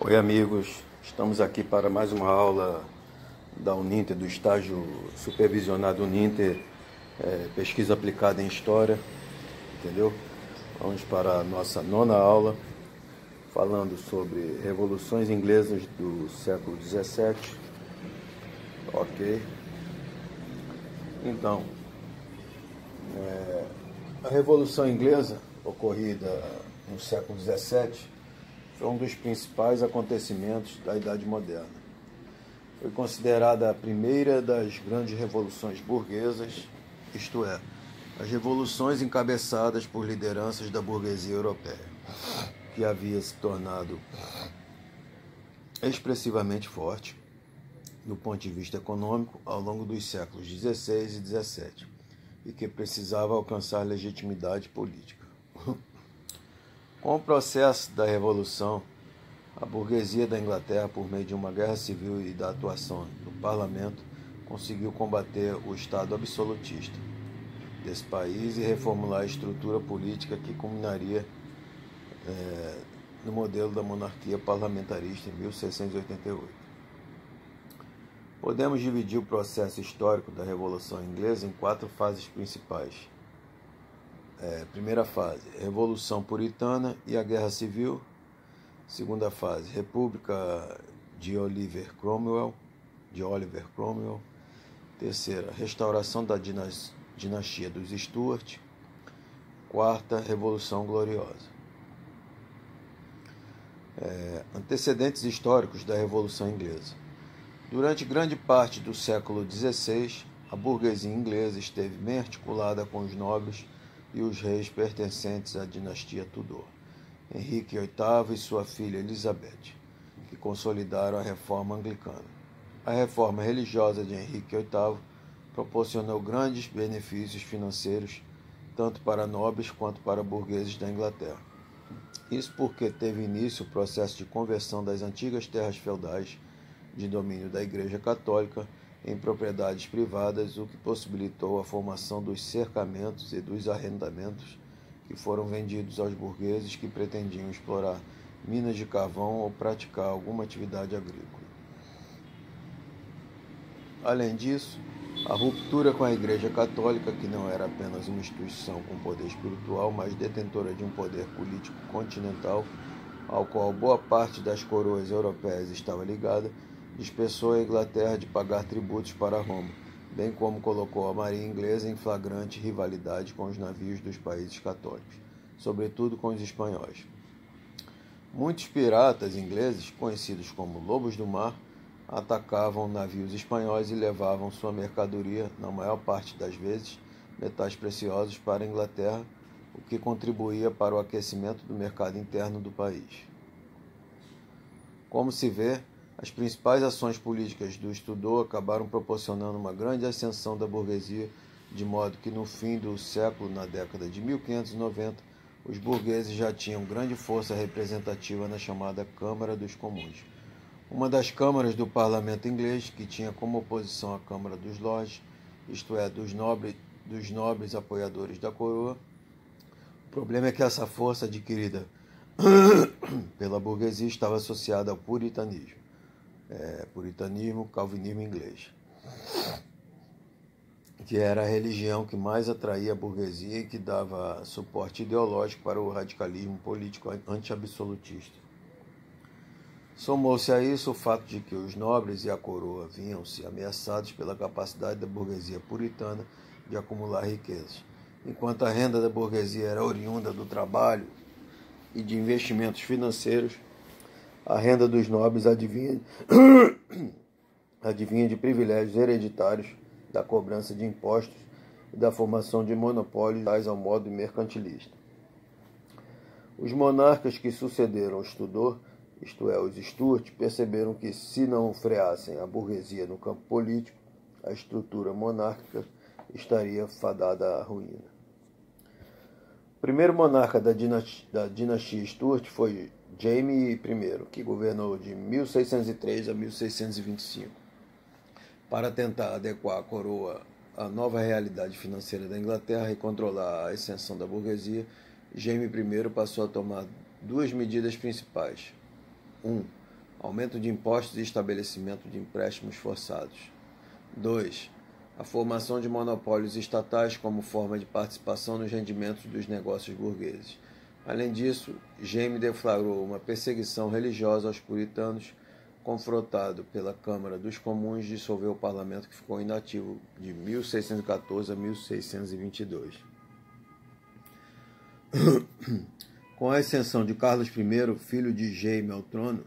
Oi amigos, estamos aqui para mais uma aula da Uninter, do estágio supervisionado Uninter, pesquisa aplicada em História, entendeu? Vamos para a nossa nona aula, falando sobre revoluções inglesas do século XVII, ok? Então, a Revolução Inglesa, ocorrida no século XVII, foi um dos principais acontecimentos da Idade Moderna. Foi considerada a primeira das grandes revoluções burguesas, isto é, as revoluções encabeçadas por lideranças da burguesia europeia, que havia se tornado expressivamente forte do ponto de vista econômico ao longo dos séculos XVI e XVII e que precisava alcançar legitimidade política. Com o processo da Revolução, a burguesia da Inglaterra, por meio de uma guerra civil e da atuação do parlamento, conseguiu combater o Estado absolutista desse país e reformular a estrutura política que culminaria no modelo da monarquia parlamentarista em 1688. Podemos dividir o processo histórico da Revolução Inglesa em 4 fases principais. Primeira fase, Revolução Puritana e a Guerra Civil. Segunda fase, República de Oliver Cromwell. Terceira, Restauração da dinastia dos Stuart. Quarta, Revolução Gloriosa. Antecedentes históricos da Revolução Inglesa. Durante grande parte do século XVI, a burguesia inglesa esteve bem articulada com os nobres e os reis pertencentes à dinastia Tudor, Henrique VIII e sua filha Elizabeth, que consolidaram a reforma anglicana. A reforma religiosa de Henrique VIII proporcionou grandes benefícios financeiros tanto para nobres quanto para burgueses da Inglaterra. Isso porque teve início o processo de conversão das antigas terras feudais de domínio da Igreja Católica em propriedades privadas, o que possibilitou a formação dos cercamentos e dos arrendamentos que foram vendidos aos burgueses que pretendiam explorar minas de carvão ou praticar alguma atividade agrícola. Além disso, a ruptura com a Igreja Católica, que não era apenas uma instituição com poder espiritual, mas detentora de um poder político continental, ao qual boa parte das coroas europeias estava ligada, dispensou a Inglaterra de pagar tributos para Roma, bem como colocou a marinha inglesa em flagrante rivalidade com os navios dos países católicos, sobretudo com os espanhóis. Muitos piratas ingleses, conhecidos como lobos do mar, atacavam navios espanhóis e levavam sua mercadoria, na maior parte das vezes, metais preciosos, para a Inglaterra, o que contribuía para o aquecimento do mercado interno do país. Como se vê, as principais ações políticas do Tudor acabaram proporcionando uma grande ascensão da burguesia, de modo que no fim do século, na década de 1590, os burgueses já tinham grande força representativa na chamada Câmara dos Comuns, uma das câmaras do parlamento inglês que tinha como oposição a Câmara dos Lords, isto é, dos nobres apoiadores da coroa. O problema é que essa força adquirida pela burguesia estava associada ao puritanismo, calvinismo inglês, que era a religião que mais atraía a burguesia e que dava suporte ideológico para o radicalismo político anti-absolutista. Somou-se a isso o fato de que os nobres e a coroa viam-se ameaçados pela capacidade da burguesia puritana de acumular riquezas. Enquanto a renda da burguesia era oriunda do trabalho e de investimentos financeiros, a renda dos nobres advinha de privilégios hereditários, da cobrança de impostos e da formação de monopólios tais ao modo mercantilista. Os monarcas que sucederam os Tudor, isto é, os Stuart, perceberam que, se não freassem a burguesia no campo político, a estrutura monárquica estaria fadada à ruína. O primeiro monarca da dinastia Stuart foi Jaime I, que governou de 1603 a 1625. Para tentar adequar a coroa à nova realidade financeira da Inglaterra e controlar a ascensão da burguesia, Jaime I passou a tomar 2 medidas principais. 1. aumento de impostos e estabelecimento de empréstimos forçados. 2. A formação de monopólios estatais como forma de participação nos rendimentos dos negócios burgueses. Além disso, Jaime deflagrou uma perseguição religiosa aos puritanos. Confrontado pela Câmara dos Comuns, dissolveu o parlamento, que ficou inativo de 1614 a 1622. Com a ascensão de Carlos I, filho de Jaime, ao trono,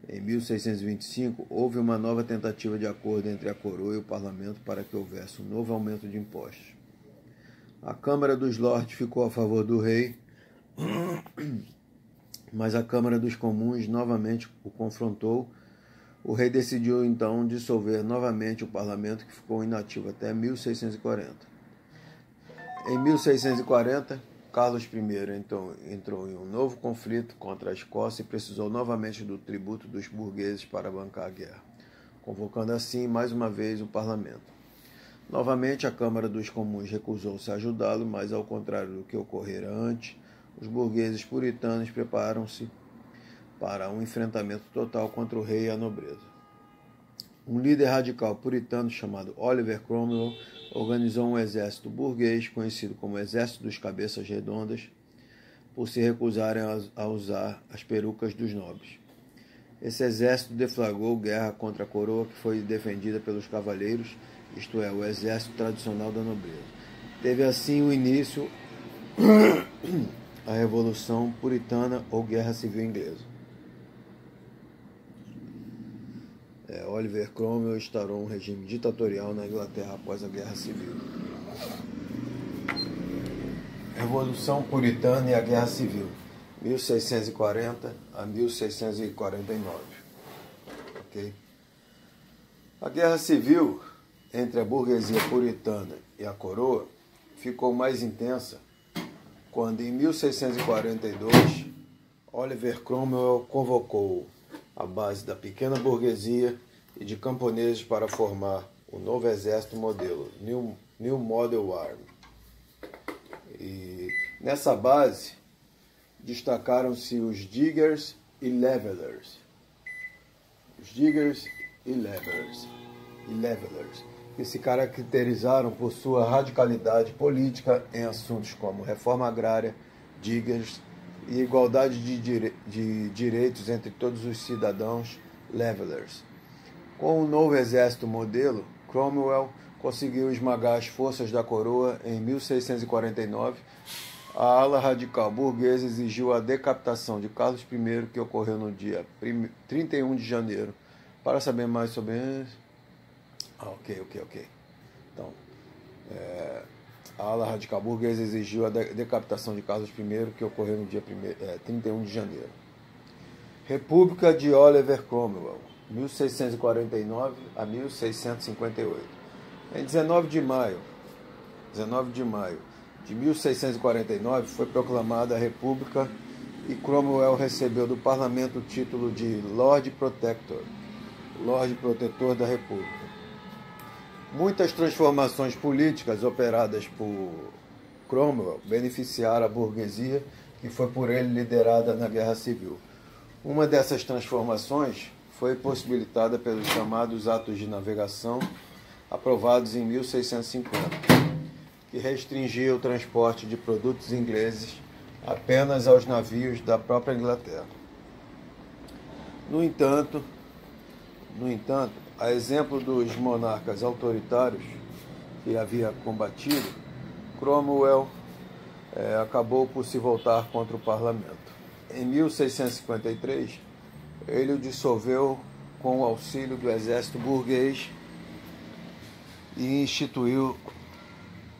em 1625, houve uma nova tentativa de acordo entre a coroa e o parlamento para que houvesse um novo aumento de impostos. A Câmara dos Lordes ficou a favor do rei, mas a Câmara dos Comuns novamente o confrontou. O rei decidiu então dissolver novamente o parlamento, que ficou inativo até 1640. Em 1640, Carlos I entrou em um novo conflito contra a Escócia e precisou novamente do tributo dos burgueses para bancar a guerra, convocando assim mais uma vez o parlamento. Novamente, a Câmara dos Comuns recusou-se a ajudá-lo, mas, ao contrário do que ocorrera antes, os burgueses puritanos prepararam-se para um enfrentamento total contra o rei e a nobreza. Um líder radical puritano chamado Oliver Cromwell organizou um exército burguês, conhecido como Exército dos Cabeças Redondas, por se recusarem a usar as perucas dos nobres. Esse exército deflagrou guerra contra a coroa, que foi defendida pelos cavaleiros, isto é, o exército tradicional da nobreza. Teve assim o início a Revolução Puritana ou Guerra Civil Inglesa. Oliver Cromwell instaurou um regime ditatorial na Inglaterra após a Guerra Civil. Revolução Puritana e a Guerra Civil, 1640 a 1649. Okay? A Guerra Civil entre a burguesia puritana e a coroa ficou mais intensa quando, em 1642, Oliver Cromwell convocou a base da pequena burguesia e de camponeses para formar o novo exército modelo, New Model Army. E nessa base destacaram-se os Diggers e Levelers. Os Diggers e Levelers, que se caracterizaram por sua radicalidade política em assuntos como reforma agrária, diggers e igualdade de direitos entre todos os cidadãos, Levelers. Com o novo exército modelo, Cromwell conseguiu esmagar as forças da coroa. Em 1649, a ala radical burguesa exigiu a decapitação de Carlos I, que ocorreu no dia 31 de janeiro. Para saber mais sobre isso... Ok. Então, a ala radical burguesa exigiu a decapitação de Carlos I, que ocorreu no dia 31 de janeiro. República de Oliver Cromwell, 1649 a 1658. Em 19 de maio de 1649 foi proclamada a República e Cromwell recebeu do parlamento o título de Lord Protector, Lorde Protetor da República. Muitas transformações políticas operadas por Cromwell beneficiaram a burguesia, que foi por ele liderada na Guerra Civil. Uma dessas transformações foi possibilitada pelos chamados Atos de Navegação, aprovados em 1650, que restringia o transporte de produtos ingleses apenas aos navios da própria Inglaterra. No entanto, a exemplo dos monarcas autoritários que havia combatido, Cromwell acabou por se voltar contra o parlamento. Em 1653, ele o dissolveu com o auxílio do exército burguês e instituiu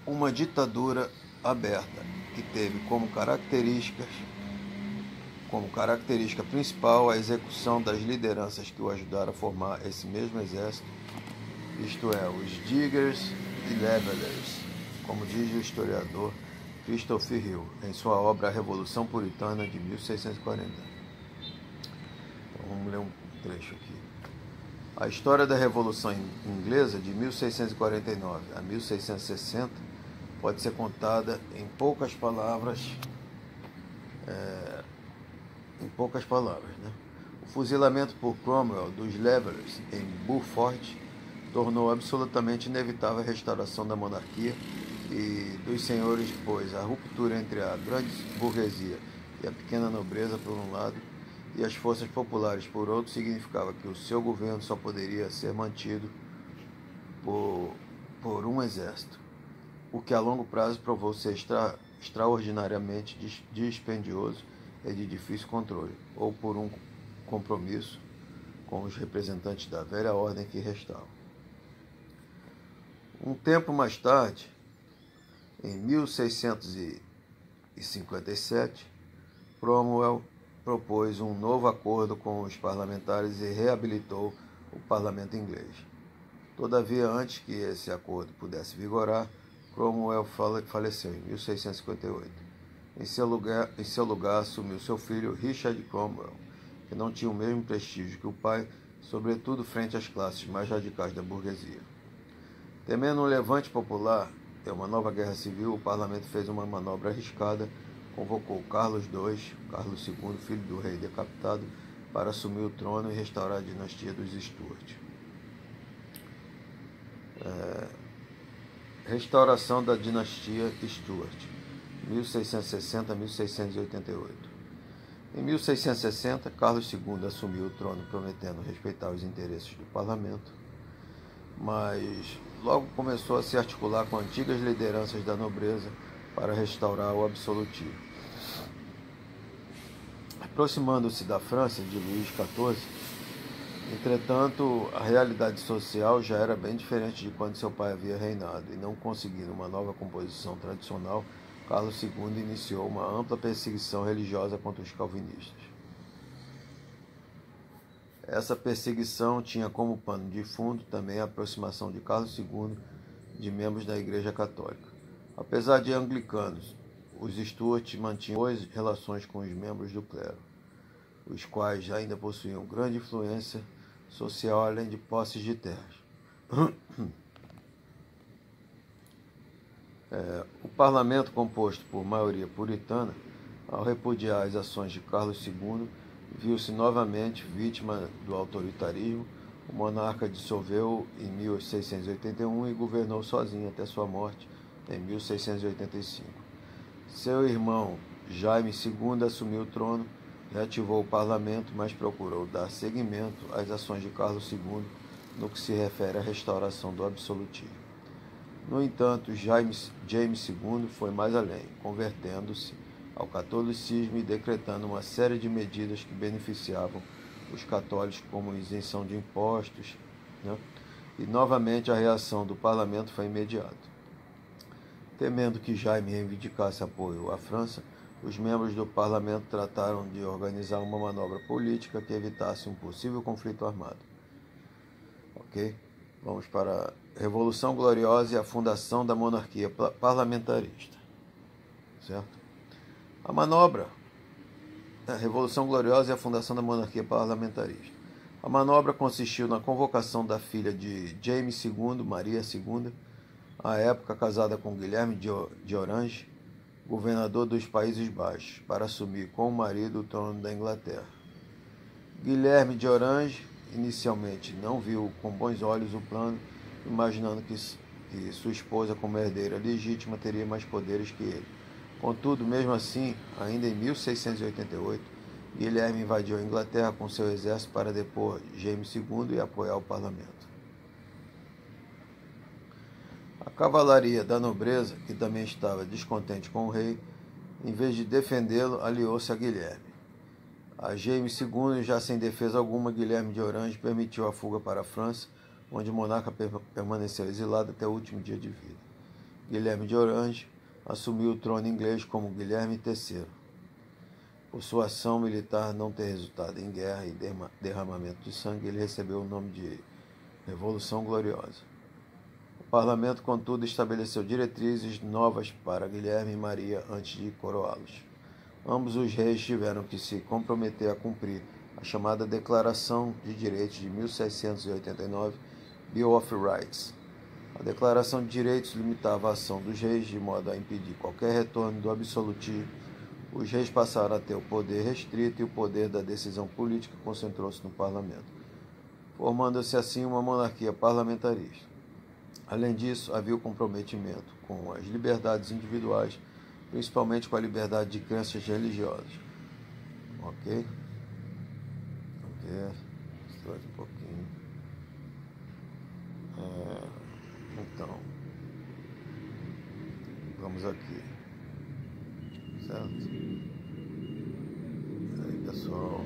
uma ditadura aberta, que teve como característica principal a execução das lideranças que o ajudaram a formar esse mesmo exército, isto é, os Diggers e Levelers, como diz o historiador Christopher Hill, em sua obra A Revolução Puritana, de 1640. Então, vamos ler um trecho aqui. A história da Revolução Inglesa, de 1649 a 1660, pode ser contada em poucas palavras, né? O O fuzilamento por Cromwell dos Levelers em Beaufort tornou absolutamente inevitável a restauração da monarquia e dos senhores, pois a ruptura entre a grande burguesia e a pequena nobreza, por um lado, e as forças populares, por outro, significava que o seu governo só poderia ser mantido por um exército, o que a longo prazo provou ser extraordinariamente dispendioso e de difícil controle, ou por um compromisso com os representantes da velha ordem que restavam. Um tempo mais tarde, em 1657, Cromwell propôs um novo acordo com os parlamentares e reabilitou o parlamento inglês. Todavia, antes que esse acordo pudesse vigorar, Cromwell faleceu em 1658. Em seu lugar assumiu seu filho Richard Cromwell, que não tinha o mesmo prestígio que o pai, sobretudo frente às classes mais radicais da burguesia. Temendo um levante popular e uma nova guerra civil, o parlamento fez uma manobra arriscada, convocou Carlos II, filho do rei decapitado, para assumir o trono e restaurar a dinastia dos Stuart. Restauração da dinastia Stuart, 1660 a 1688. Em 1660, Carlos II assumiu o trono prometendo respeitar os interesses do parlamento, mas logo começou a se articular com antigas lideranças da nobreza para restaurar o absolutismo. Aproximando-se da França de Luís XIV, entretanto, a realidade social já era bem diferente de quando seu pai havia reinado, e não conseguindo uma nova composição tradicional, Carlos II iniciou uma ampla perseguição religiosa contra os calvinistas. Essa perseguição tinha como pano de fundo também a aproximação de Carlos II de membros da Igreja Católica. Apesar de anglicanos, os Stuart mantinham boas relações com os membros do clero, os quais ainda possuíam grande influência social além de posses de terras. O parlamento, composto por maioria puritana, ao repudiar as ações de Carlos II, viu-se novamente vítima do autoritarismo. O monarca dissolveu em 1681 e governou sozinho até sua morte em 1685. Seu irmão Jaime II assumiu o trono, reativou o parlamento, mas procurou dar seguimento às ações de Carlos II no que se refere à restauração do absolutismo. No entanto, James II foi mais além, convertendo-se ao catolicismo e decretando uma série de medidas que beneficiavam os católicos, como isenção de impostos, E novamente a reação do parlamento foi imediata. Temendo que Jaime reivindicasse apoio à França, os membros do parlamento trataram de organizar uma manobra política que evitasse um possível conflito armado. Ok? Vamos para a Revolução Gloriosa e a fundação da monarquia parlamentarista. Certo? A manobra, a Revolução Gloriosa e a fundação da monarquia parlamentarista. A manobra consistiu na convocação da filha de James II, Maria II, à época casada com Guilherme de Orange, governador dos Países Baixos, para assumir com o marido o trono da Inglaterra. Guilherme de Orange inicialmente não viu com bons olhos o plano, imaginando que sua esposa, como herdeira legítima, teria mais poderes que ele. Contudo, mesmo assim, ainda em 1688, Guilherme invadiu a Inglaterra com seu exército para depor James II e apoiar o parlamento. A cavalaria da nobreza, que também estava descontente com o rei, em vez de defendê-lo, aliou-se a Guilherme. A James II, já sem defesa alguma, Guilherme de Orange permitiu a fuga para a França, onde o monarca permaneceu exilado até o último dia de vida. Guilherme de Orange assumiu o trono inglês como Guilherme III. Por sua ação militar não ter resultado em guerra e derramamento de sangue, ele recebeu o nome de Revolução Gloriosa. O parlamento, contudo, estabeleceu diretrizes novas para Guilherme e Maria antes de coroá-los. Ambos os reis tiveram que se comprometer a cumprir a chamada Declaração de Direitos de 1689, Bill of Rights. A Declaração de Direitos limitava a ação dos reis de modo a impedir qualquer retorno do absolutismo Os reis passaram a ter o poder restrito e o poder da decisão política concentrou-se no parlamento, formando-se assim uma monarquia parlamentarista. Além disso, havia o comprometimento com as liberdades individuais, principalmente com a liberdade de crenças religiosas. Ok? Mais um pouquinho. Então, vamos aqui. Certo? E aí, pessoal.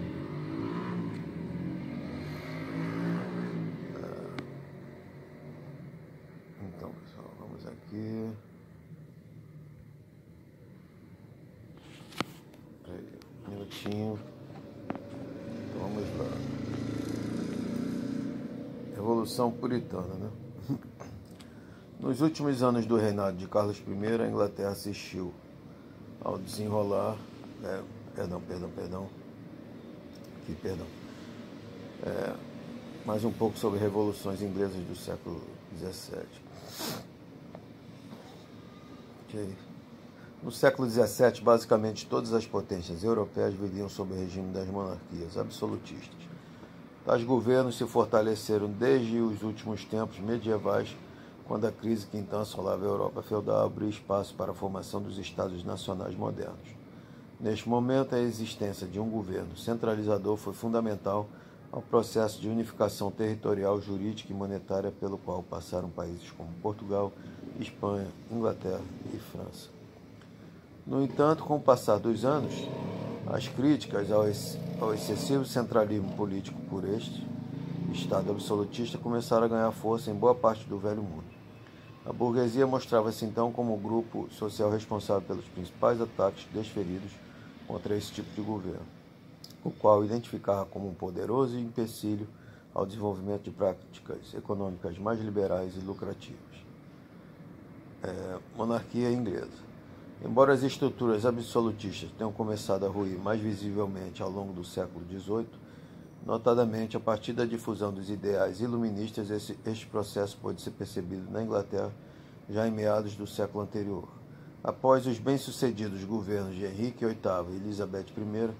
Então, pessoal, vamos aqui. Aí, um minutinho. Então, vamos lá. Revolução Puritana, né? Nos últimos anos do reinado de Carlos I, a Inglaterra assistiu ao desenrolar... mais um pouco sobre revoluções inglesas do século XVII. Okay. No século XVII, basicamente todas as potências europeias viviam sob o regime das monarquias absolutistas. Tais governos se fortaleceram desde os últimos tempos medievais, quando a crise que então assolava a Europa feudal abriu espaço para a formação dos Estados nacionais modernos. Neste momento, a existência de um governo centralizador foi fundamental ao processo de unificação territorial, jurídica e monetária pelo qual passaram países como Portugal, Espanha, Inglaterra e França. No entanto, com o passar dos anos, as críticas ao excessivo centralismo político por este Estado absolutista começaram a ganhar força em boa parte do Velho Mundo. A burguesia mostrava-se então como o grupo social responsável pelos principais ataques desferidos contra esse tipo de governo, o qual identificava como um poderoso empecilho ao desenvolvimento de práticas econômicas mais liberais e lucrativas. Monarquia inglesa. Embora as estruturas absolutistas tenham começado a ruir mais visivelmente ao longo do século XVIII, notadamente a partir da difusão dos ideais iluministas, este processo pôde ser percebido na Inglaterra já em meados do século anterior. Após os bem-sucedidos governos de Henrique VIII e Elizabeth I,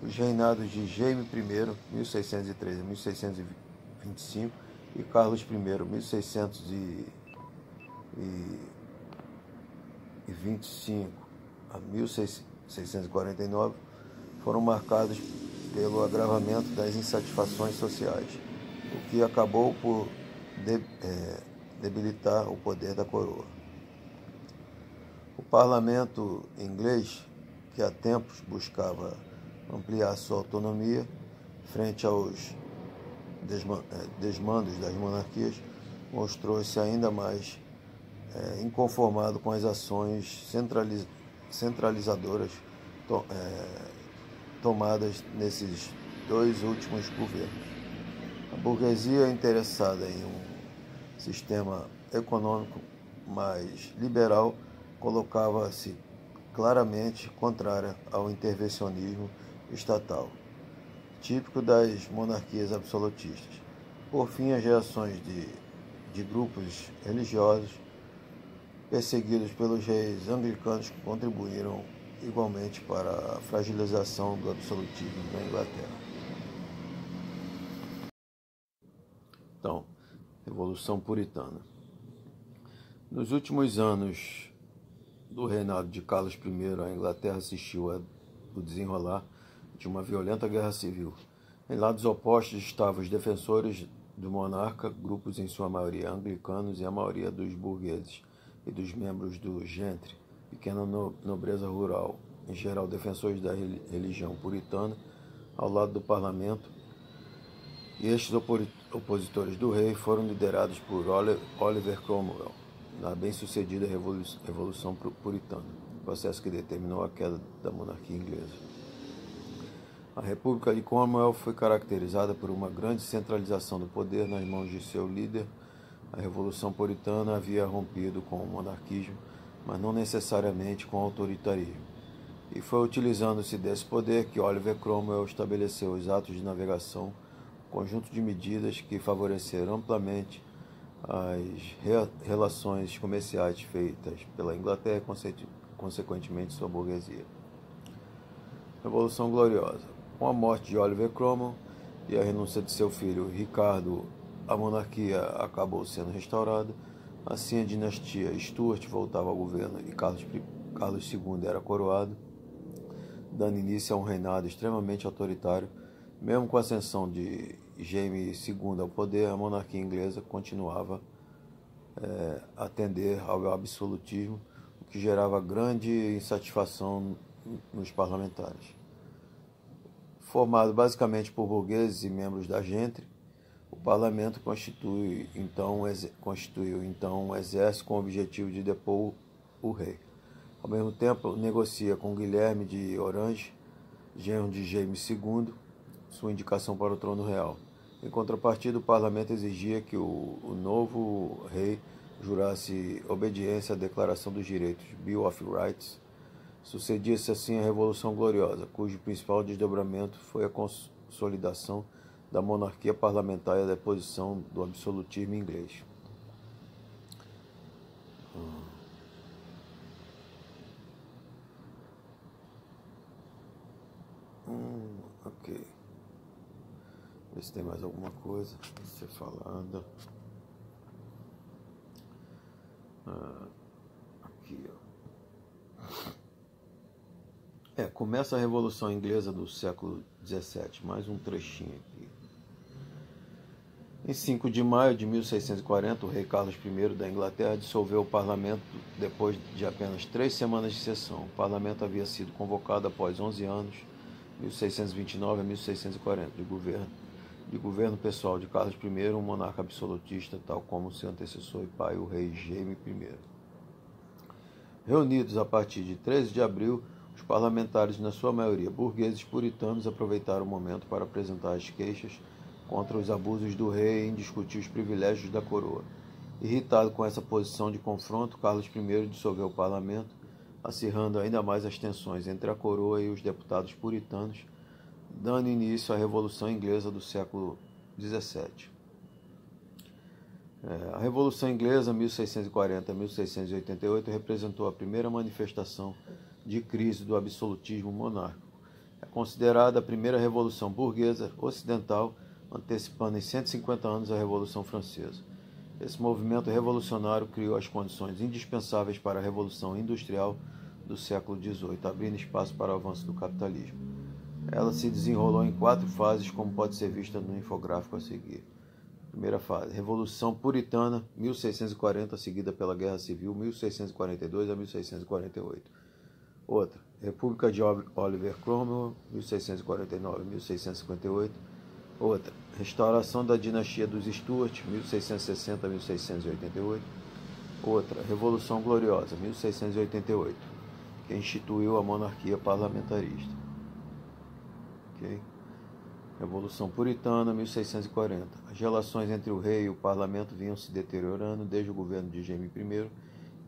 os reinados de Jaime I, 1603 a 1625, e Carlos I, 1625 a 1649, foram marcados pelo agravamento das insatisfações sociais, o que acabou por debilitar o poder da coroa. O parlamento inglês, que há tempos buscava ampliar sua autonomia frente aos desmandos das monarquias, mostrou-se ainda mais inconformado com as ações centralizadoras tomadas nesses dois últimos governos. A burguesia, interessada em um sistema econômico mais liberal, colocava-se claramente contrária ao intervencionismo estatal, típico das monarquias absolutistas. Por fim, as reações de grupos religiosos perseguidos pelos reis anglicanos contribuíram igualmente para a fragilização do absolutismo na Inglaterra. Então, Revolução Puritana. Nos últimos anos do reinado de Carlos I, a Inglaterra assistiu ao desenrolar de uma violenta guerra civil. Em lados opostos estavam os defensores do monarca, grupos em sua maioria anglicanos, e a maioria dos burgueses e dos membros do gentry, pequena nobreza rural, em geral defensores da religião puritana, ao lado do parlamento. E estes opositores do rei foram liderados por Oliver Cromwell, na bem-sucedida Revolução Puritana, processo que determinou a queda da monarquia inglesa. A República de Cromwell foi caracterizada por uma grande centralização do poder nas mãos de seu líder. A Revolução Puritana havia rompido com o monarquismo, mas não necessariamente com o autoritarismo. E foi utilizando-se desse poder que Oliver Cromwell estabeleceu os atos de navegação, conjunto de medidas que favoreceram amplamente as relações comerciais feitas pela Inglaterra e, consequentemente, sua burguesia. Revolução Gloriosa. Com a morte de Oliver Cromwell e a renúncia de seu filho Ricardo, a monarquia acabou sendo restaurada. Assim, a dinastia Stuart voltava ao governo e Carlos II era coroado, dando início a um reinado extremamente autoritário. Mesmo com a ascensão de Jaime II ao poder, a monarquia inglesa continuava a tender ao absolutismo, o que gerava grande insatisfação nos parlamentares. Formado basicamente por burgueses e membros da gente, o parlamento constituiu então um exército com o objetivo de depor o rei. Ao mesmo tempo, negocia com Guilherme de Orange, genro de Jaime II, sua indicação para o trono real. Em contrapartida, o parlamento exigia que o novo rei jurasse obediência à Declaração dos Direitos, Bill of Rights. Sucedia-se assim a Revolução Gloriosa, cujo principal desdobramento foi a consolidação da monarquia parlamentar e a deposição do absolutismo inglês. Ok. Ver se tem mais alguma coisa a ser falada. Aqui, ó. Começa a Revolução Inglesa do século XVII. Mais um trechinho aqui. Em 5 de maio de 1640, o rei Carlos I da Inglaterra dissolveu o parlamento depois de apenas 3 semanas de sessão. O parlamento havia sido convocado após 11 anos, 1629 a 1640, de governo pessoal de Carlos I, um monarca absolutista, tal como seu antecessor e pai, o rei Jaime I. Reunidos a partir de 13 de abril, os parlamentares, na sua maioria burgueses puritanos, aproveitaram o momento para apresentar as queixas contra os abusos do rei em discutir os privilégios da coroa. Irritado com essa posição de confronto, Carlos I dissolveu o parlamento, acirrando ainda mais as tensões entre a coroa e os deputados puritanos, dando início à Revolução Inglesa do século XVII. A Revolução Inglesa, 1640-1688, representou a primeira manifestação de crise do absolutismo monárquico. É considerada a primeira revolução burguesa ocidental, antecipando em 150 anos a Revolução Francesa. Esse movimento revolucionário criou as condições indispensáveis para a Revolução Industrial do século XVIII, abrindo espaço para o avanço do capitalismo. Ela se desenrolou em 4 fases, como pode ser vista no infográfico a seguir. Primeira fase, Revolução Puritana, 1640, seguida pela Guerra Civil, 1642 a 1648. Outra, República de Oliver Cromwell, 1649 a 1658. Outra, Restauração da Dinastia dos Stuart, 1660 a 1688. Outra, Revolução Gloriosa, 1688, que instituiu a monarquia parlamentarista. Okay? Revolução Puritana, 1640. As relações entre o rei e o parlamento vinham se deteriorando desde o governo de Jaime I,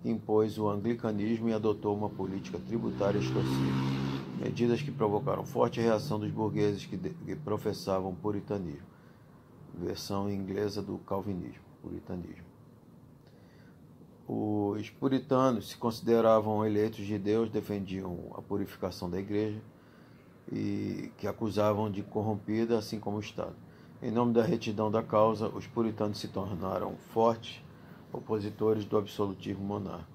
que impôs o anglicanismo e adotou uma política tributária extorsiva. Medidas que provocaram forte reação dos burgueses que professavam puritanismo. Versão inglesa do calvinismo, puritanismo. Os puritanos se consideravam eleitos de Deus, defendiam a purificação da igreja e que acusavam de corrompida, assim como o Estado. Em nome da retidão da causa, os puritanos se tornaram fortes opositores do absolutismo monárquico.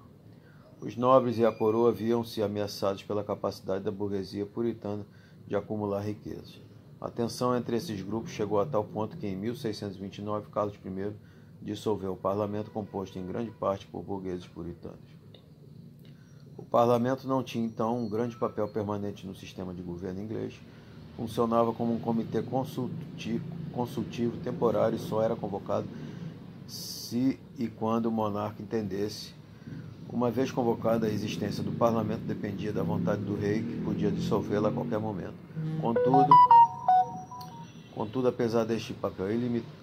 Os nobres e a coroa viam-se ameaçados pela capacidade da burguesia puritana de acumular riquezas. A tensão entre esses grupos chegou a tal ponto que, em 1629, Carlos I dissolveu o parlamento, composto em grande parte por burgueses puritanos. O parlamento não tinha, então, um grande papel permanente no sistema de governo inglês. Funcionava como um comitê consultivo temporário e só era convocado se e quando o monarca entendesse. Uma vez convocada, a existência do parlamento dependia da vontade do rei, que podia dissolvê-la a qualquer momento. Contudo, apesar deste papel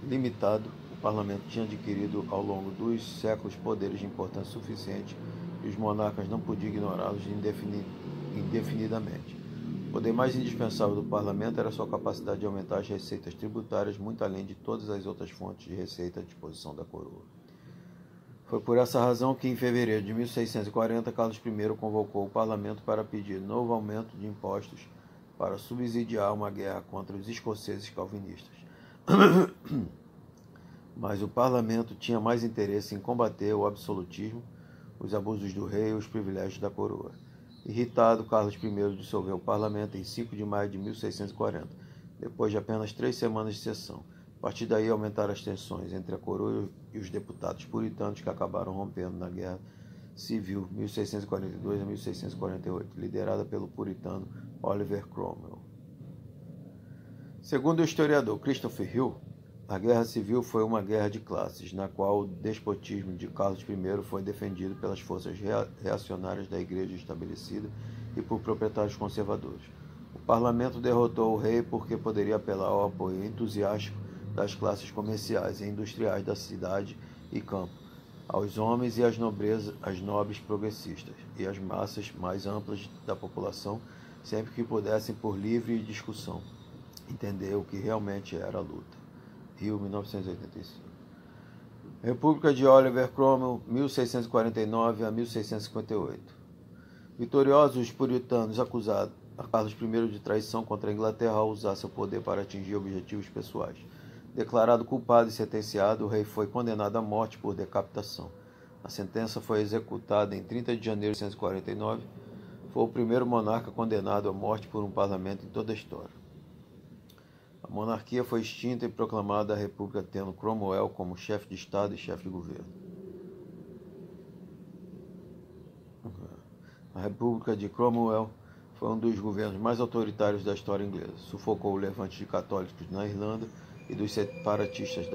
limitado, o parlamento tinha adquirido ao longo dos séculos poderes de importância suficiente e os monarcas não podiam ignorá-los indefinidamente. O poder mais indispensável do parlamento era sua capacidade de aumentar as receitas tributárias, muito além de todas as outras fontes de receita à disposição da coroa. Foi por essa razão que, em fevereiro de 1640, Carlos I convocou o parlamento para pedir novo aumento de impostos para subsidiar uma guerra contra os escoceses calvinistas. Mas o parlamento tinha mais interesse em combater o absolutismo, os abusos do rei e os privilégios da coroa. Irritado, Carlos I dissolveu o parlamento em 5 de maio de 1640, depois de apenas 3 semanas de sessão. A partir daí aumentaram as tensões entre a coroa e os deputados puritanos, que acabaram rompendo na Guerra Civil 1642 a 1648, liderada pelo puritano Oliver Cromwell. Segundo o historiador Christopher Hill, a Guerra Civil foi uma guerra de classes, na qual o despotismo de Carlos I foi defendido pelas forças reacionárias da Igreja estabelecida e por proprietários conservadores. O parlamento derrotou o rei porque poderia apelar ao apoio entusiástico das classes comerciais e industriais da cidade e campo, aos homens e às nobres progressistas, e às massas mais amplas da população, sempre que pudessem, por livre discussão, entender o que realmente era a luta. Rio, 1985. República de Oliver Cromwell, 1649 a 1658. Vitoriosos, os puritanos acusaram a Carlos I de traição contra a Inglaterra ao usar seu poder para atingir objetivos pessoais. Declarado culpado e sentenciado, o rei foi condenado à morte por decapitação. A sentença foi executada em 30 de janeiro de 1649. Foi o primeiro monarca condenado à morte por um parlamento em toda a história. A monarquia foi extinta e proclamada a república, tendo Cromwell como chefe de Estado e chefe de governo. A República de Cromwell foi um dos governos mais autoritários da história inglesa. Sufocou o levante de católicos na Irlanda e dos separatistas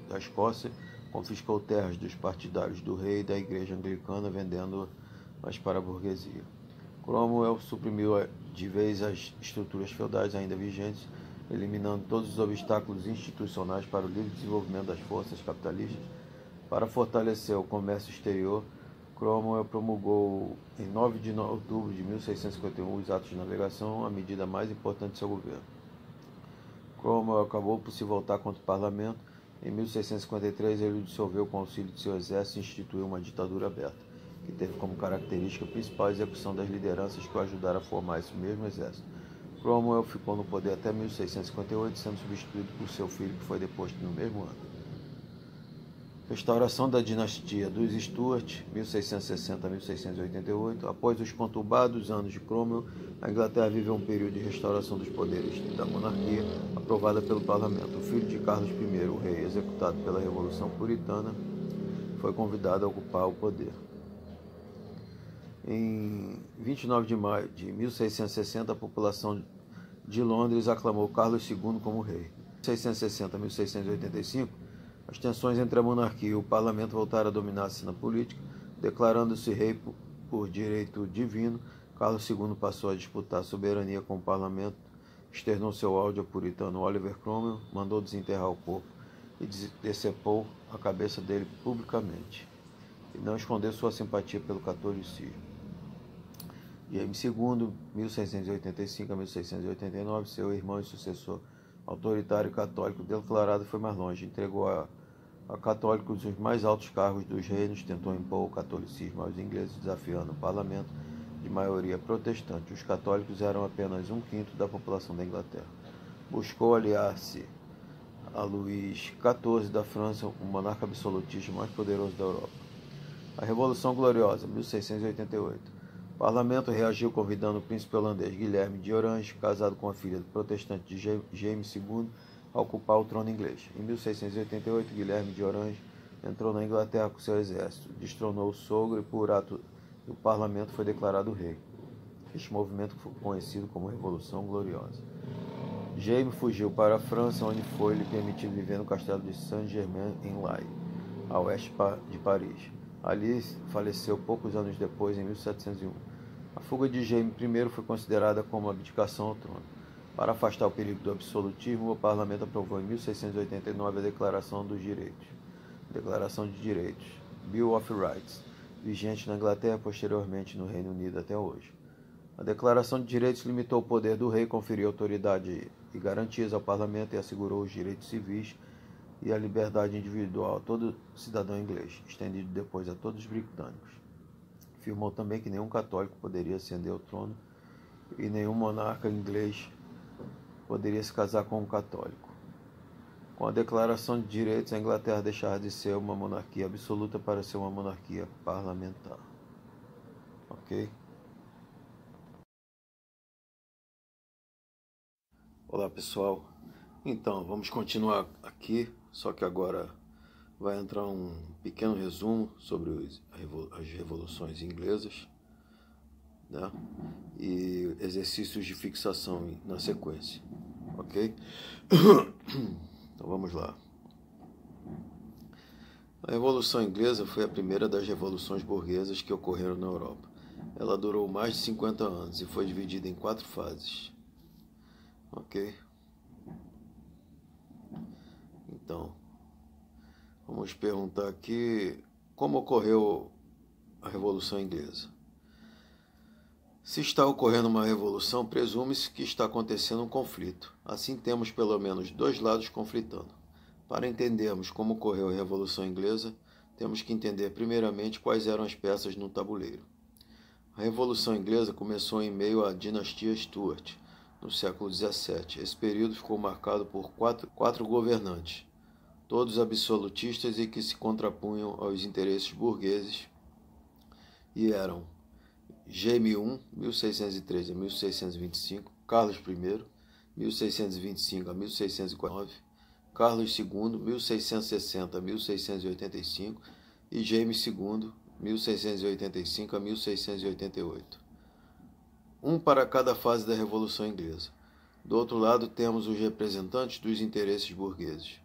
da Escócia, confiscou terras dos partidários do rei e da igreja anglicana, vendendo-as para a burguesia. Cromwell suprimiu de vez as estruturas feudais ainda vigentes, eliminando todos os obstáculos institucionais para o livre desenvolvimento das forças capitalistas. Para fortalecer o comércio exterior, Cromwell promulgou em 9 de outubro de 1651 os Atos de Navegação, a medida mais importante de seu governo. Cromwell acabou por se voltar contra o parlamento. Em 1653, ele o dissolveu com auxílio de seu exército e instituiu uma ditadura aberta, que teve como característica principal a execução das lideranças que o ajudaram a formar esse mesmo exército. Cromwell ficou no poder até 1658, sendo substituído por seu filho, que foi deposto no mesmo ano. Restauração da dinastia dos Stuart, 1660 a 1688. Após os conturbados anos de Cromwell, a Inglaterra viveu um período de restauração dos poderes da monarquia, aprovada pelo parlamento. O filho de Carlos I, o rei, executado pela Revolução Puritana, foi convidado a ocupar o poder. Em 29 de maio de 1660, a população de Londres aclamou Carlos II como rei. De 1660 a 1685, as tensões entre a monarquia e o parlamento voltaram a dominar a cena política. Declarando-se rei por direito divino, Carlos II passou a disputar a soberania com o parlamento, externou seu ódio ao puritano Oliver Cromwell, mandou desenterrar o corpo e decepou a cabeça dele publicamente, e não escondeu sua simpatia pelo catolicismo. James II, 1685 a 1689, seu irmão e sucessor autoritário católico declarado, foi mais longe, entregou a católicos os mais altos cargos dos reinos, tentou impor o catolicismo aos ingleses, desafiando o parlamento de maioria protestante. Os católicos eram apenas 1/5 da população da Inglaterra. Buscou aliar-se a Luís XIV da França, o monarca absolutista mais poderoso da Europa. A Revolução Gloriosa, 1688. O parlamento reagiu convidando o príncipe holandês Guilherme de Orange, casado com a filha do protestante de James II, a ocupar o trono inglês. Em 1688, Guilherme de Orange entrou na Inglaterra com seu exército, destronou o sogro e, por ato do parlamento, foi declarado rei. Este movimento foi conhecido como Revolução Gloriosa. Jaime fugiu para a França, onde foi-lhe permitido viver no castelo de Saint-Germain-en-Laye, a oeste de Paris. Ali faleceu poucos anos depois, em 1701. A fuga de Jaime I foi considerada como abdicação ao trono. Para afastar o perigo do absolutismo, o parlamento aprovou em 1689 a Declaração de Direitos, Bill of Rights, vigente na Inglaterra e posteriormente no Reino Unido até hoje. A Declaração de Direitos limitou o poder do rei, conferiu autoridade e garantias ao parlamento e assegurou os direitos civis e a liberdade individual a todo cidadão inglês, estendido depois a todos os britânicos. Afirmou também que nenhum católico poderia ascender ao trono e nenhum monarca inglês poderia se casar com um católico. Com a Declaração de Direitos, a Inglaterra deixava de ser uma monarquia absoluta para ser uma monarquia parlamentar. Ok? Olá, pessoal. Então, vamos continuar aqui, só que agora vai entrar um pequeno resumo sobre as revoluções inglesas, né? E exercícios de fixação na sequência, ok? Então vamos lá. A Revolução Inglesa foi a primeira das revoluções burguesas que ocorreram na Europa. Ela durou mais de 50 anos e foi dividida em 4 fases, ok? Então, vamos perguntar aqui como ocorreu a Revolução Inglesa. Se está ocorrendo uma revolução, presume-se que está acontecendo um conflito. Assim, temos pelo menos 2 lados conflitando. Para entendermos como ocorreu a Revolução Inglesa, temos que entender primeiramente quais eram as peças no tabuleiro. A Revolução Inglesa começou em meio à dinastia Stuart, no século XVII. Esse período ficou marcado por quatro governantes, todos absolutistas e que se contrapunham aos interesses burgueses, e eram Jaime I, 1613 a 1625, Carlos I, 1625 a 1649, Carlos II, 1660 a 1685 e Jaime II, 1685 a 1688. Um para cada fase da Revolução Inglesa. Do outro lado temos os representantes dos interesses burgueses.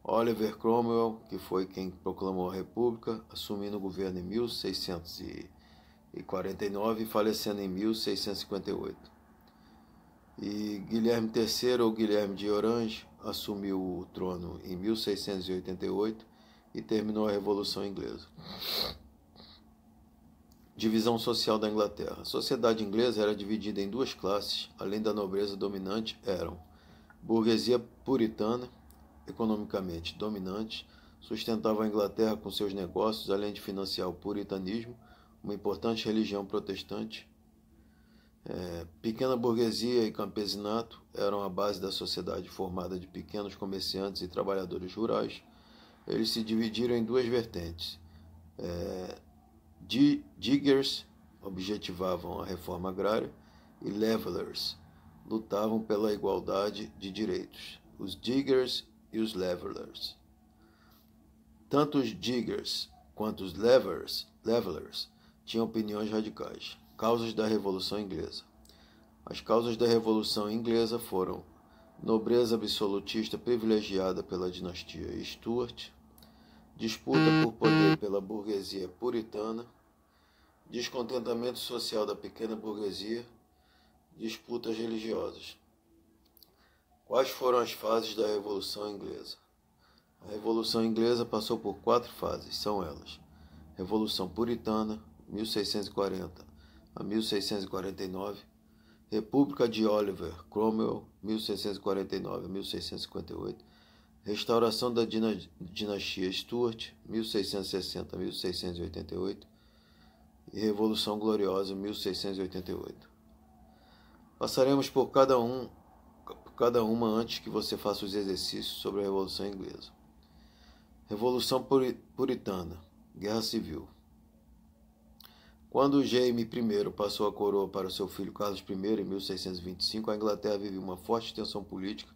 Oliver Cromwell, que foi quem proclamou a República, assumindo o governo em 1649 e falecendo em 1658. E Guilherme III, ou Guilherme de Orange, assumiu o trono em 1688 e terminou a Revolução Inglesa. Divisão social da Inglaterra. A sociedade inglesa era dividida em 2 classes, além da nobreza dominante, eram burguesia puritana, economicamente dominante, sustentava a Inglaterra com seus negócios, além de financiar o puritanismo, uma importante religião protestante. Pequena burguesia e campesinato eram a base da sociedade formada de pequenos comerciantes e trabalhadores rurais. Eles se dividiram em 2 vertentes. Diggers objetivavam a reforma agrária e Levelers lutavam pela igualdade de direitos. Os Diggers e os Levelers. Tanto os Diggers quanto os Levelers tinham opiniões radicais. Causas da Revolução Inglesa. As causas da Revolução Inglesa foram nobreza absolutista privilegiada pela dinastia Stuart, disputa por poder pela burguesia puritana, descontentamento social da pequena burguesia, disputas religiosas. Quais foram as fases da Revolução Inglesa? A Revolução Inglesa passou por 4 fases, são elas: Revolução Puritana, 1640 a 1649, República de Oliver Cromwell, 1649 a 1658, Restauração da dinastia Stuart, 1660 a 1688, e Revolução Gloriosa, 1688. Passaremos por cada uma antes que você faça os exercícios sobre a Revolução Inglesa. Revolução Puritana, Guerra Civil. Quando Jaime I passou a coroa para seu filho Carlos I em 1625, a Inglaterra vivia uma forte tensão política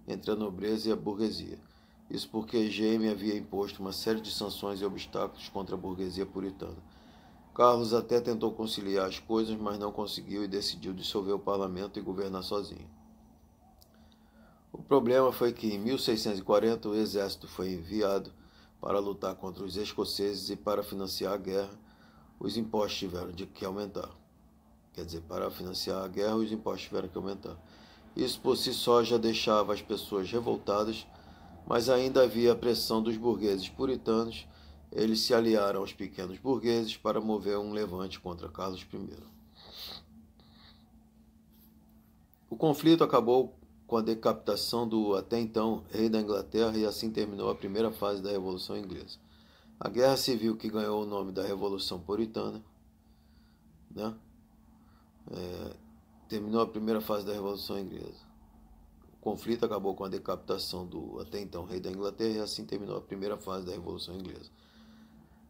entre a nobreza e a burguesia. Isso porque Jaime havia imposto uma série de sanções e obstáculos contra a burguesia puritana. Carlos até tentou conciliar as coisas, mas não conseguiu e decidiu dissolver o parlamento e governar sozinho. O problema foi que, em 1640, o exército foi enviado para lutar contra os escoceses e, para financiar a guerra, os impostos tiveram que aumentar. Para financiar a guerra, os impostos tiveram que aumentar. Isso por si só já deixava as pessoas revoltadas, mas ainda havia a pressão dos burgueses puritanos. Eles se aliaram aos pequenos burgueses para mover um levante contra Carlos I. O conflito acabou com a decapitação do até então rei da Inglaterra e assim terminou a primeira fase da Revolução Inglesa. A Guerra Civil, que ganhou o nome da Revolução Puritana, terminou a primeira fase da Revolução Inglesa. conflito acabou com a decapitação do até então rei da Inglaterra e assim terminou a primeira fase da Revolução Inglesa.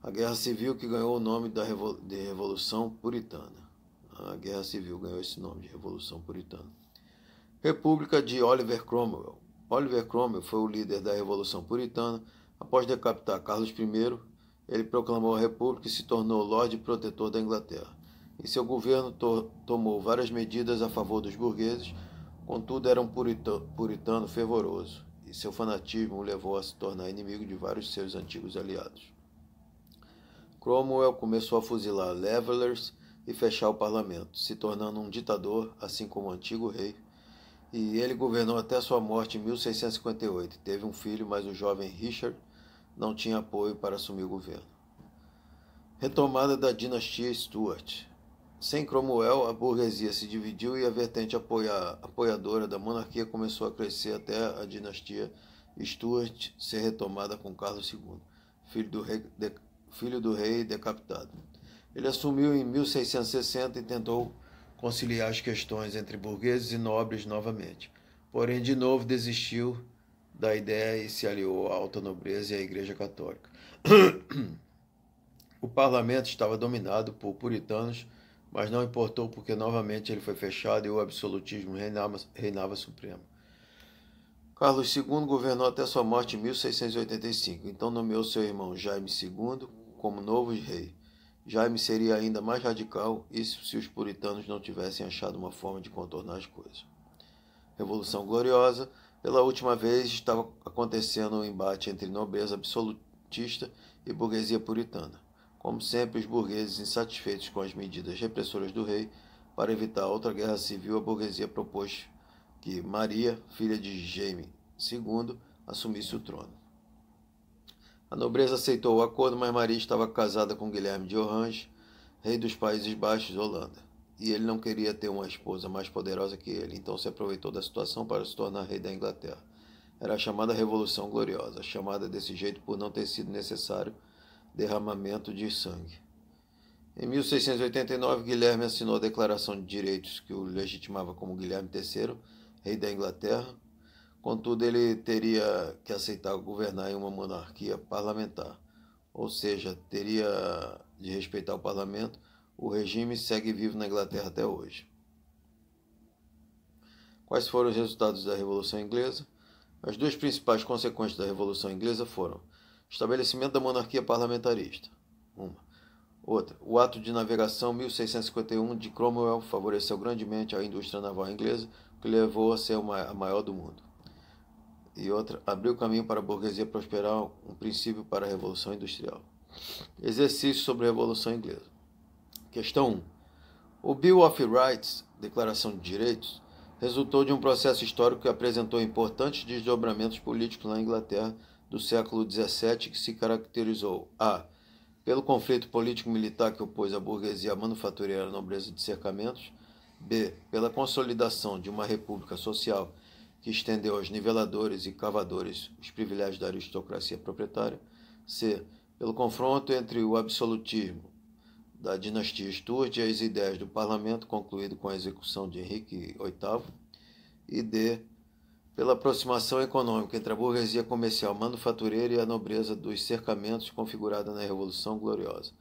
A Guerra Civil que ganhou o nome de Revolução Puritana. A Guerra Civil ganhou esse nome de Revolução Puritana. República de Oliver Cromwell. Oliver Cromwell foi o líder da Revolução Puritana. Após decapitar Carlos I, ele proclamou a República e se tornou Lorde Protetor da Inglaterra. Em seu governo tomou várias medidas a favor dos burgueses, contudo era um puritano fervoroso, e seu fanatismo o levou a se tornar inimigo de vários de seus antigos aliados. Cromwell começou a fuzilar Levelers e fechar o parlamento, se tornando um ditador, assim como o antigo rei, e ele governou até sua morte em 1658. Teve um filho, mas o jovem Richard não tinha apoio para assumir o governo. Retomada da dinastia Stuart. Sem Cromwell, a burguesia se dividiu e a vertente apoiadora da monarquia começou a crescer até a dinastia Stuart ser retomada com Carlos II, filho do rei decapitado. Ele assumiu em 1660 e tentou conciliar as questões entre burgueses e nobres novamente. Porém, de novo desistiu da ideia e se aliou à alta nobreza e à Igreja Católica. O parlamento estava dominado por puritanos, mas não importou porque novamente ele foi fechado e o absolutismo reinava supremo. Carlos II governou até sua morte em 1685, então nomeou seu irmão Jaime II como novo rei. Jaime seria ainda mais radical, isso se os puritanos não tivessem achado uma forma de contornar as coisas. Revolução Gloriosa. Pela última vez estava acontecendo um embate entre nobreza absolutista e burguesia puritana. Como sempre, os burgueses, insatisfeitos com as medidas repressoras do rei, para evitar outra guerra civil, a burguesia propôs que Maria, filha de Jaime II, assumisse o trono. A nobreza aceitou o acordo, mas Maria estava casada com Guilherme de Orange, rei dos Países Baixos, Holanda, e ele não queria ter uma esposa mais poderosa que ele, então se aproveitou da situação para se tornar rei da Inglaterra. Era a chamada Revolução Gloriosa, chamada desse jeito por não ter sido necessário derramamento de sangue. Em 1689, Guilherme assinou a Declaração de Direitos que o legitimava como Guilherme III, rei da Inglaterra. Contudo, ele teria que aceitar governar em uma monarquia parlamentar, ou seja, teria de respeitar o parlamento. O regime segue vivo na Inglaterra até hoje. Quais foram os resultados da Revolução Inglesa? As duas principais consequências da Revolução Inglesa foram estabelecimento da monarquia parlamentarista. Outra, o ato de navegação 1651 de Cromwell favoreceu grandemente a indústria naval inglesa, que levou a ser a maior do mundo. E outra, abriu caminho para a burguesia prosperar, um princípio para a Revolução Industrial. Exercício sobre a Revolução Inglesa. Questão 1. O Bill of Rights, Declaração de Direitos, resultou de um processo histórico que apresentou importantes desdobramentos políticos na Inglaterra do século XVII, que se caracterizou a. Pelo conflito político-militar que opôs a burguesia à manufatureira à nobreza de cercamentos, b. Pela consolidação de uma república social que estendeu aos niveladores e cavadores os privilégios da aristocracia proprietária, c. Pelo confronto entre o absolutismo da dinastia Stuart e as ideias do parlamento, concluído com a execução de Henrique VIII, e d. Pela aproximação econômica entre a burguesia comercial manufatureira e a nobreza dos cercamentos configurada na Revolução Gloriosa,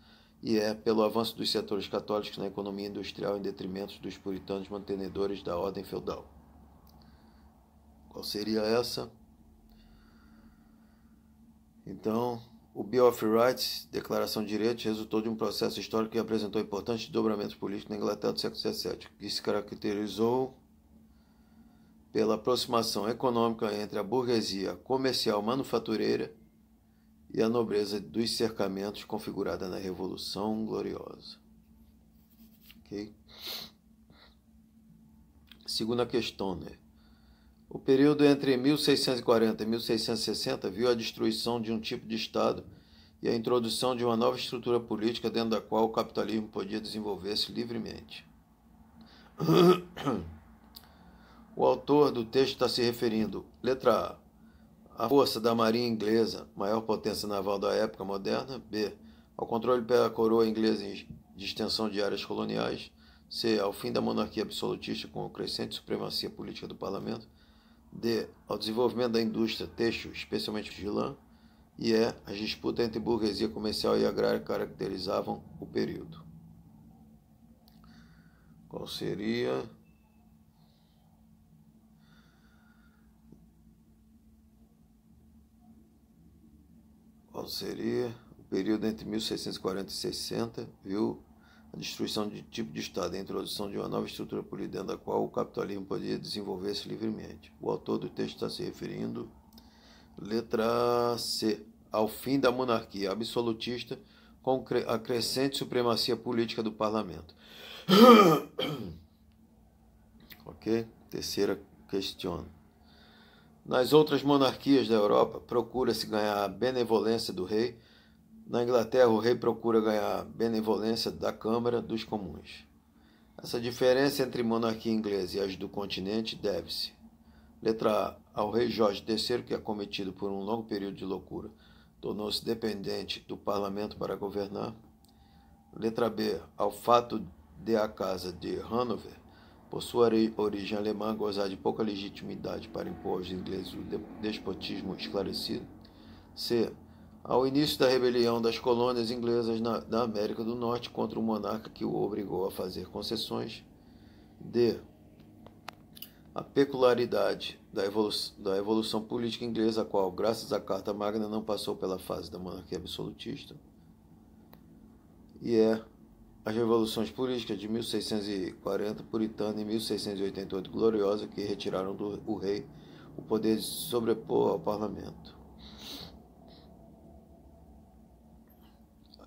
e pelo avanço dos setores católicos na economia industrial em detrimento dos puritanos mantenedores da ordem feudal. Qual seria essa? Então, o Bill of Rights, Declaração de Direitos, resultou de um processo histórico que apresentou importantes desdobramentos políticos na Inglaterra do século XVII, que se caracterizou pela aproximação econômica entre a burguesia comercial manufatureira e a nobreza dos cercamentos configurada na Revolução Gloriosa. Ok? Segunda questão, né? O período entre 1640 e 1660 viu a destruição de um tipo de Estado e a introdução de uma nova estrutura política dentro da qual o capitalismo podia desenvolver-se livremente. O autor do texto está se referindo, letra A, à força da marinha inglesa, maior potência naval da época moderna, b, ao controle pela coroa inglesa de extensão de áreas coloniais, c, ao fim da monarquia absolutista com a crescente supremacia política do parlamento, D. Ao desenvolvimento da indústria têxtil, especialmente de lã. E E. As disputas entre burguesia comercial e agrária caracterizavam o período. Qual seria? Qual seria o período entre 1640 e 60? Viu a destruição de tipo de Estado e a introdução de uma nova estrutura política dentro da qual o capitalismo podia desenvolver-se livremente. O autor do texto está se referindo, letra C, ao fim da monarquia absolutista com a crescente supremacia política do parlamento. Ok? Terceira questão. Nas outras monarquias da Europa, procura-se ganhar a benevolência do rei. Na Inglaterra, o rei procura ganhar a benevolência da Câmara dos Comuns. Essa diferença entre monarquia inglesa e as do continente deve-se: letra A, ao rei Jorge III, que, acometido por um longo período de loucura, tornou-se dependente do parlamento para governar. Letra B, ao fato de a Casa de Hanover, por sua origem alemã, gozar de pouca legitimidade para impor aos ingleses o despotismo esclarecido. C, ao início da rebelião das colônias inglesas da América do Norte contra o monarca que o obrigou a fazer concessões. D, a peculiaridade da evolução política inglesa, a qual, graças à Carta Magna, não passou pela fase da monarquia absolutista. E as revoluções políticas de 1640 puritana e 1688 gloriosa, que retiraram do rei o poder de se sobrepor ao parlamento.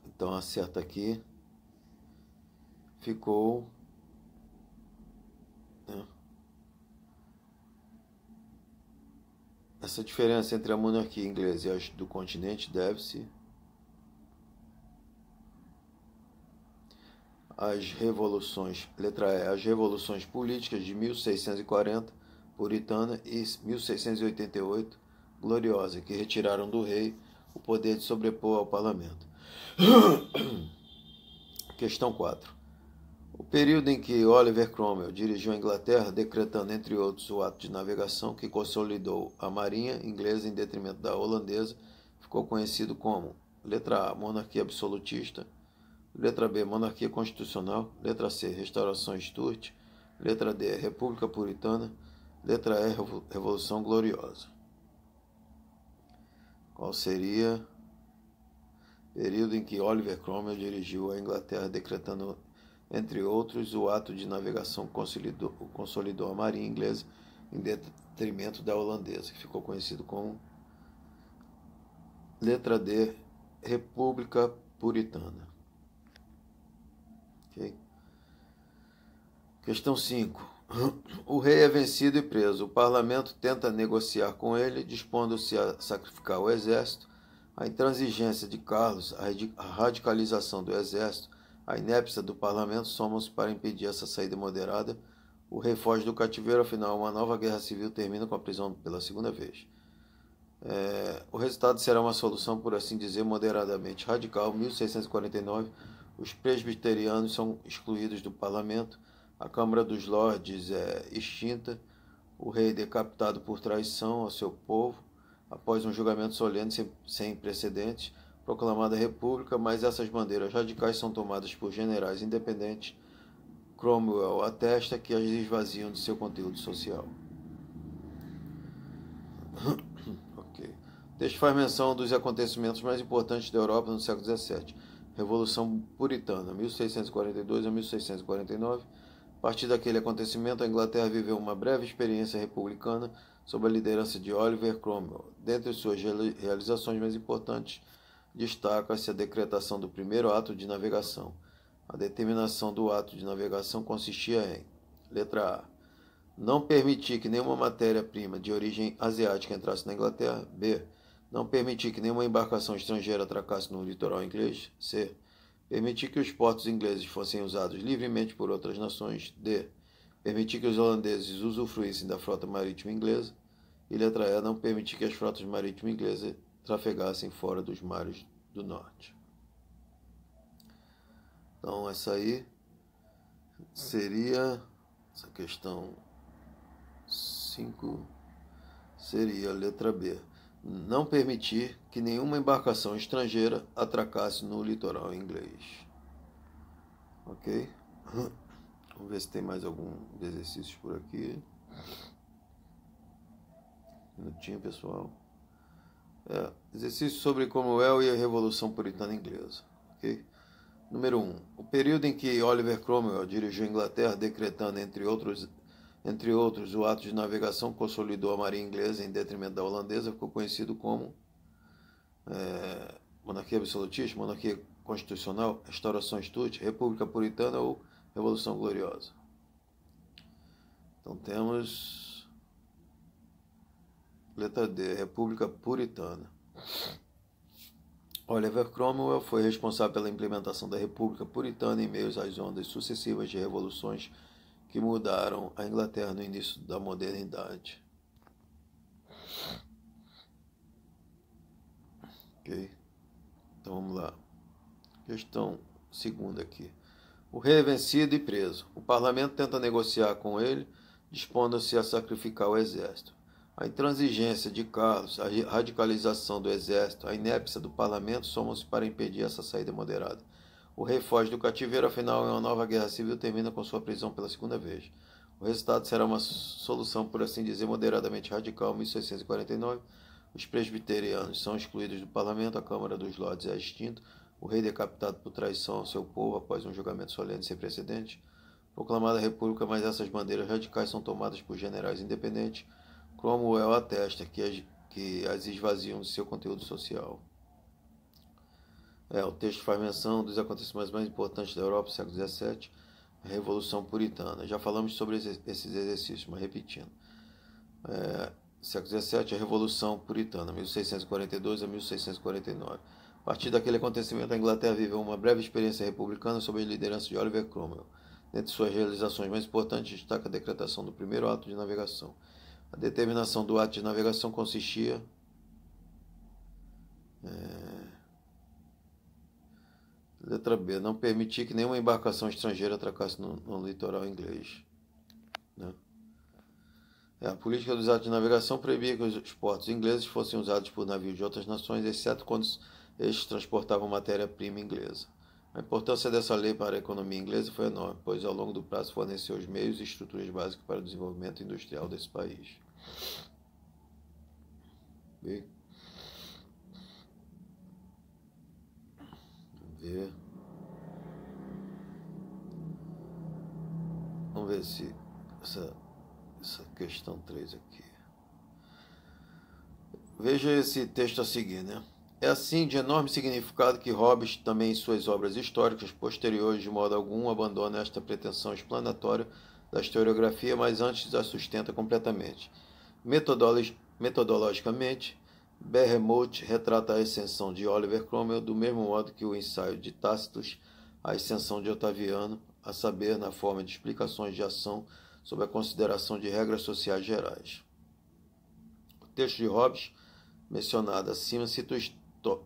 Então acerta aqui. Ficou, né? Essa diferença entre a monarquia inglesa e as do continente deve-se às revoluções, letra E, as revoluções políticas de 1640 puritana e 1688 gloriosa, que retiraram do rei o poder de sobrepor ao parlamento. Questão 4. O período em que Oliver Cromwell dirigiu a Inglaterra, decretando, entre outros, o ato de navegação que consolidou a marinha inglesa em detrimento da holandesa, ficou conhecido como: letra A, monarquia absolutista; letra B, monarquia constitucional; letra C, restauração Stuart; letra D, república puritana; letra E, revolução gloriosa. Qual seria o período em que Oliver Cromwell dirigiu a Inglaterra, decretando, entre outros, o ato de navegação que consolidou a marinha inglesa em detrimento da holandesa, que ficou conhecido como: letra D, república puritana. Okay. Questão 5. O rei é vencido e preso. O parlamento tenta negociar com ele, dispondo-se a sacrificar o exército. A intransigência de Carlos, a radicalização do exército, a inépcia do parlamento somam-se para impedir essa saída moderada. O rei foge do cativeiro, afinal, uma nova guerra civil termina com a prisão pela segunda vez. O resultado será uma solução, por assim dizer, moderadamente radical. 1649, os presbiterianos são excluídos do parlamento, a Câmara dos Lordes é extinta, o rei decapitado por traição ao seu povo, após um julgamento solene sem precedentes, proclamada a república, mas essas bandeiras radicais são tomadas por generais independentes. Cromwell atesta que as esvaziam de seu conteúdo social. Ok. O texto faz menção dos acontecimentos mais importantes da Europa no século XVII. Revolução Puritana, 1642 a 1649. A partir daquele acontecimento, a Inglaterra viveu uma breve experiência republicana sob a liderança de Oliver Cromwell. Dentre suas realizações mais importantes, destaca-se a decretação do primeiro ato de navegação. A determinação do ato de navegação consistia em: letra A, não permitir que nenhuma matéria-prima de origem asiática entrasse na Inglaterra. B, não permitir que nenhuma embarcação estrangeira atracasse no litoral inglês. C, permitir que os portos ingleses fossem usados livremente por outras nações. D, permitir que os holandeses usufruíssem da frota marítima inglesa. E letra E, não permitir que as frotas marítimas inglesas trafegassem fora dos mares do norte. Então, essa aí seria essa questão 5. seria a letra B. Não permitir que nenhuma embarcação estrangeira atracasse no litoral inglês. Ok? Vamos ver se tem mais algum exercício por aqui. Um minutinho, pessoal. Exercício sobre Cromwell e a Revolução Puritana Inglesa. Ok? Número 1. O período em que Oliver Cromwell dirigiu a Inglaterra, decretando, entre outros, o ato de navegação que consolidou a marinha inglesa em detrimento da holandesa, ficou conhecido como monarquia absolutista, monarquia constitucional, restauração Stuart, república puritana ou revolução gloriosa. Então temos letra D, república puritana. Oliver Cromwell foi responsável pela implementação da república puritana em meio às ondas sucessivas de revoluções que mudaram a Inglaterra no início da modernidade. Ok? Então vamos lá. Questão segunda aqui. O rei é vencido e preso. O parlamento tenta negociar com ele, dispondo-se a sacrificar o exército. A intransigência de Carlos, a radicalização do exército, a inépcia do parlamento somam-se para impedir essa saída moderada. O rei foge do cativeiro, afinal, uma nova guerra civil termina com sua prisão pela segunda vez. O resultado será uma solução, por assim dizer, moderadamente radical. Em 1649, os presbiterianos são excluídos do parlamento, a Câmara dos Lordes é extinta, o rei decapitado por traição ao seu povo após um julgamento solene sem precedentes. Proclamada a república, mas essas bandeiras radicais são tomadas por generais independentes. Cromwell atesta que as esvaziam de seu conteúdo social. O texto faz menção dos acontecimentos mais importantes da Europa do século XVII, a Revolução Puritana. Já falamos sobre esses exercícios, mas repetindo. Século XVII, a Revolução Puritana, 1642 a 1649. A partir daquele acontecimento, a Inglaterra viveu uma breve experiência republicana sob a liderança de Oliver Cromwell. Dentre suas realizações mais importantes, destaca a decretação do primeiro ato de navegação. A determinação do ato de navegação consistia letra B, não permitir que nenhuma embarcação estrangeira atracasse no litoral inglês. Né? A política dos atos de navegação proibia que os portos ingleses fossem usados por navios de outras nações, exceto quando estes transportavam matéria-prima inglesa. A importância dessa lei para a economia inglesa foi enorme, pois ao longo do prazo forneceu os meios e estruturas básicas para o desenvolvimento industrial desse país. Vamos ver. Vamos ver se essa questão 3 aqui. Veja esse texto a seguir, né? É assim de enorme significado que Hobbes, também em suas obras históricas posteriores, de modo algum abandona esta pretensão explanatória da historiografia, mas antes a sustenta completamente. Metodologicamente, Behemoth retrata a ascensão de Oliver Cromwell do mesmo modo que o ensaio de Tácito a ascensão de Otaviano, a saber, na forma de explicações de ação sob a consideração de regras sociais gerais. O texto de Hobbes, mencionado acima, cita o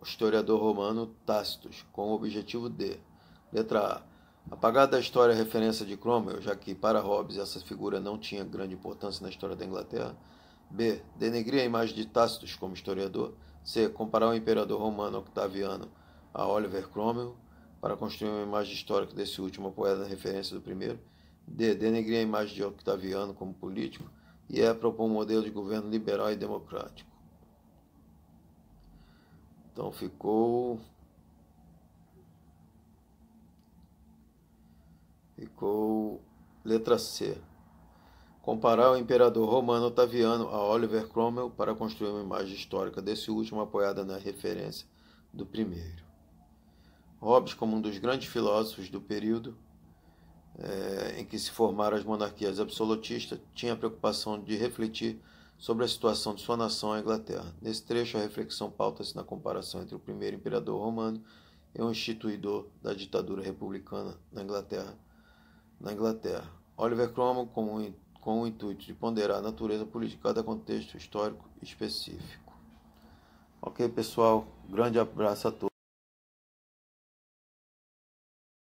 historiador romano Tácito, com o objetivo de: letra A. Apagar da história a referência de Cromwell, já que, para Hobbes, essa figura não tinha grande importância na história da Inglaterra. B. Denegrir a imagem de Tácito como historiador. C. Comparar o imperador romano Octaviano a Oliver Cromwell, para construir uma imagem histórica desse último apoiada na referência do primeiro. D. Denegrir a imagem de Octaviano como político. E E. Propor um modelo de governo liberal e democrático. Então ficou letra C. Comparar o imperador romano Otaviano a Oliver Cromwell para construir uma imagem histórica desse último apoiada na referência do primeiro. Hobbes, como um dos grandes filósofos do período em que se formaram as monarquias absolutistas, tinha a preocupação de refletir sobre a situação de sua nação, a Inglaterra. Nesse trecho, a reflexão pauta-se na comparação entre o primeiro imperador romano e o instituidor da ditadura republicana na Inglaterra. Oliver Cromwell, com o intuito de ponderar a natureza política de cada contexto histórico específico. Ok, pessoal? Grande abraço a todos.